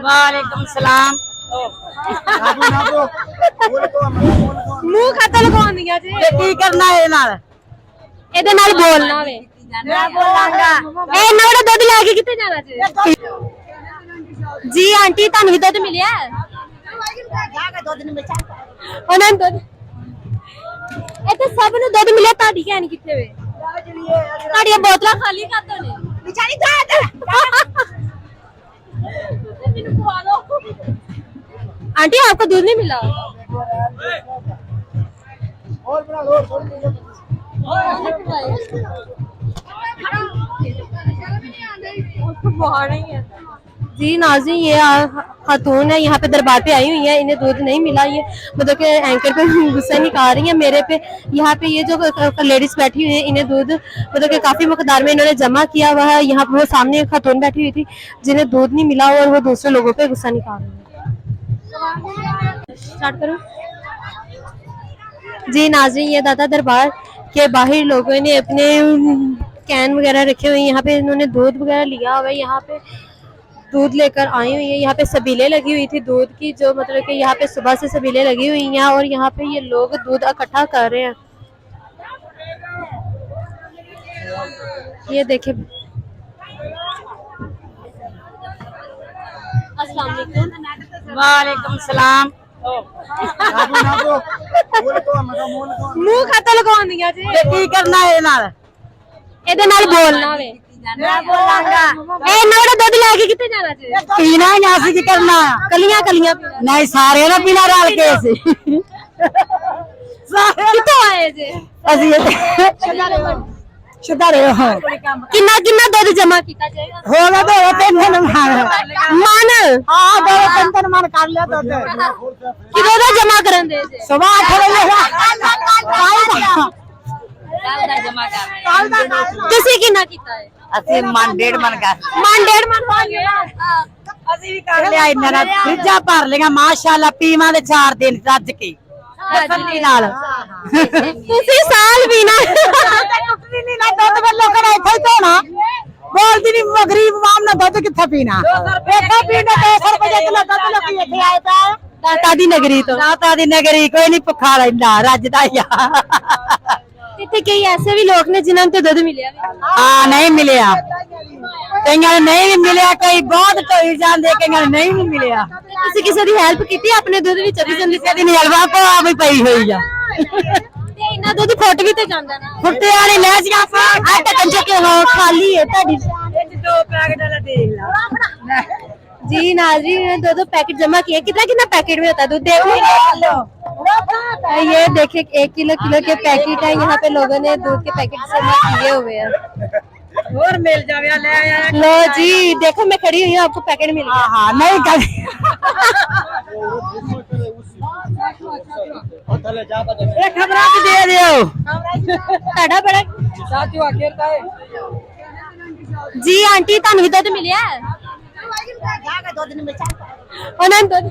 वालेकुम सलाम। मुंह खाता लगाउंदियां जी की करना है नाल ਇਹਦੇ ਨਾਲ ਬੋਲਣਾ ਵੇ मैं बोलांगा ਇਹ ਨੋੜਾ ਦੁੱਧ ਲੈ ਕੇ ਕਿੱਥੇ ਜਾਣਾ ਜੀ ਜੀ ਆਂਟੀ ਤੁਹਾਨੂੰ ਵੀ ਦੁੱਧ ਮਿਲਿਆ ਉਹਨਾਂ ਨੂੰ ਦੁੱਧ ਇੱਥੇ ਸਭ ਨੂੰ ਦੁੱਧ ਮਿਲਿਆ ਤੁਹਾਡੀ ਕਹਿਣ ਕਿੱਥੇ ਵੇ ਤੁਹਾਡੀਆਂ ਬੋਤਲਾਂ ਖਾਲੀ ਕਰ ਦੋ ਨੇ ਵਿਚਾਰੀ ਜਾ ਮੈਨੂੰ ਖਵਾ ਦੋ आंटी आपको दूध नहीं मिला और बना लो जी नाज़रीन ये खातून है यहाँ पे दरबार पे आई हुई है इन्हें दूध नहीं मिला ये मतलब कि एंकर पे गुस्सा निकाल रही है मेरे पे यहाँ पे ये जो लेडीज बैठी हुई है इन्हें दूध मतलब कि काफी मकदार में इन्होंने जमा किया हुआ है यहाँ पे वो सामने खातून बैठी हुई थी जिन्हें दूध नहीं मिला और वो दूसरे लोगों पे गुस्सा निकाल रही है स्टार्ट करो जी नाज़रीन ये दादा दरबार के बाहर लोगों ने अपने कैन वगैरह रखे हुए हैं यहाँ पे इन्होंने दूध वगैरह लिया हुआ है यहाँ पे दूध लेकर आई हुई है यहाँ पे सबीले लगी हुई थी दूध की जो मतलब कि यहाँ पे सुबह से सबीले लगी हुई हैं और यहाँ पे ये लोग दूध इकट्ठा कर रहे हैं ये देखे अस्सलाम वालेकुम वालेकुम सलाम मुंह खाता लगाउंदियां जी की करना है नाल ਇਹਦੇ ਨਾਲ ਬੋਲਣਾ ਵੇ मैं बोलांगा ਇਹ ਨੋੜਾ ਦੁੱਧ ਲੈ ਕੇ ਕਿੱਥੇ ਜਾਣਾ ਜੀ पीना है ना की करना ਕਲੀਆਂ ਕਲੀਆਂ नहीं सारे ना पीना रल के से ਕਿੱਥੋਂ ਆਏ ਜੀ ਅਸੀਂ ਸ਼ੁਦਾਰੇ ਹੋ ਕਿੰਨਾ ਕਿੰਨਾ ਦੁੱਧ ਜਮਾ ਕੀਤਾ ਜਾਏਗਾ ਹੋ ਗਿਆ ਦੋ ਤਿੰਨ ਮਨ ਮਨ ਹਾਂ ਦੋ ਤਿੰਨ ਮਨ ਕਰ ਲਿਆ ਦੁੱਧ ਕਿਦੋਂ ਦਾ ਜਮਾ ਕਰਨ ਦੇ ਜੀ ਸਵਾ 8 ਵਜੇ ਤੁਸੀਂ ਕਿੰਨਾ ਕੀਤਾ ਹੈ ਅਸੀਂ ਮਨ ਡੇਢ ਮਨ ਕਰ ਮਨ ਡੇਢ ਮਨ ਹੋ ਗਿਆ ਅਸੀਂ ਵੀ ਕਰ ਲਿਆ ਇਹਨਾਂ ਨਾਲ ਫਰਿੱਜਾਂ ਭਰ ਲਈਆਂ ਮਾਸ਼ਾਅੱਲਾ ਪੀਵਾਂ ਦੇ 4 ਦਿਨ ਰੱਜ ਕੇ ਤਸੱਲੀ ਨਾਲ ਤੁਸੀਂ ਸਾਲ ਵੀ ਨਾ ਟੁੱਟਦੀ ਨਹੀਂ ਨਾ ਦੁੱਧ ਫਿਰ ਲੋਕਾਂ ਨੇ ਇੱਥੇ ਹੀ ਧੋਣਾ ਬੋਲਦੀ ਨਹੀਂ ਗਰੀਬ ਆਵਾਮ ਨੇ ਦੁੱਧ ਕਿੱਥੇ ਪੀਣਾ ਇੱਥੇ ਪੀਣਾ 200 ਰੁਪਏ ਕਿਲੋ ਦੁੱਧ ਲੋਕੀ ਇੱਥੇ ਆਏ ਪਏ ਦਾਤਾ ਦੀ ਨਗਰੀ ਤੋਂ ਦਾਤਾ ਦੀ ਨਗਰੀ ਕੋਈ ਨਹੀਂ ਭੁੱਖਾ ਰਹਿੰਦਾ ਰੱਜਦਾ ਹੀ ਆ ਇੱਥੇ ਕਈ ਐਸੇ ਵੀ ਲੋਕ ਨੇ ਜਿਨ੍ਹਾਂ ਨੂੰ ਤੇ ਦੁੱਧ ਮਿਲਿਆ ਵੀ ਹਾਂ ਨਹੀਂ ਮਿਲਿਆ ਕਈਆਂ ਨੂੰ ਨਹੀਂ ਵੀ ਮਿਲਿਆ ਕਈ ਬਹੁਤ ਢੋਈ ਜਾਂਦੇ ਕਈਆਂ ਨੂੰ ਨਹੀਂ ਵੀ ਮਿਲਿਆ ਤੁਸੀਂ ਕਿਸੇ ਦੀ ਹੈਲਪ ਕੀਤੀ ਆਪਣੇ ਦੁੱਧ ਵਿੱਚ ਅਭੀ ਜੰਦੀ ਕਿਸੇ ਦੀ ਨਹੀਂ ਹਲਵਾ ਕੋ ਆ ਵੀ ਪਈ ਹੋਈ ਆ ਤੇ ਇੰਨਾ ਦੁੱਧ ਫੁੱਟ ਵੀ ਤੇ ਜਾਂਦਾ ਨਾ ਫੁੱਟੇ ਵਾਲੀ ਲੈ ਜਾ ਆ ਤਾਂ ਕੰਜੇ ਕੇ ਹੋ ਖਾਲੀ ਹੈ ਤੁਹਾਡੀ ਇਹ 2 ਪੈਕਟ ਵਾਲਾ ਦੇਖ ਲਾ जी नाज़रीन ने दो पैकेट जमा किए कितना कितना पैकेट में होता है दूध देख ये देखिए 1 किलो के पैकेट है यहाँ पे लोगों ने दूध के पैकेट जमा किए हुए हैं और मिल जावे ले आया लो जी देखो मैं खड़ी हुई हूँ आपको पैकेट मिल गया हां नहीं कर ये खबरां दे दियो साडा बड़ा साथियों आखिर का है जी आंटी ਤੁਹਾਨੂੰ ਵੀ ਦੁੱਧ ਮਿਲਿਆ ਉਹਨਾਂ ਨੂੰ ਦੁੱਧ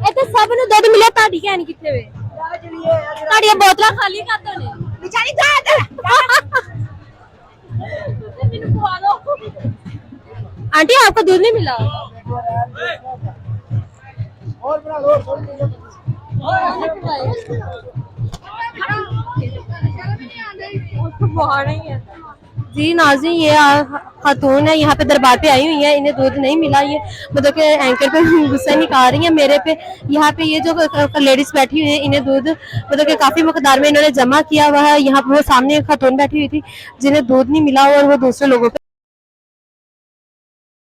ਇੱਥੇ ਸਭ ਨੂੰ ਦੁੱਧ ਮਿਲਿਆ ਤੁਹਾਡੀ ਕਹਿਣ ਕਿੱਥੇ ਵੇ ਤੁਹਾਡੀਆਂ ਬੋਤਲਾਂ ਖਾਲੀ ਕਰ ਦੋ ਨੇ ਵਿਚਾਰੀ ਜਾ ਮੈਨੂੰ ਖਵਾ ਦੋ आंटी आपको दूध नहीं मिला और बना लो जी नाज़रीन ये खातून है यहाँ पे दरबार पे आई हुई है इन्हें दूध नहीं मिला ये मतलब कि एंकर पे गुस्सा निकाल रही है मेरे पे यहाँ पे ये जो लेडीज बैठी हुई है इन्हें दूध मतलब कि काफी मकदार में इन्होंने जमा किया हुआ है यहाँ पे वो सामने खातून बैठी हुई थी जिन्हें दूध नहीं मिला और वो दूसरे लोगों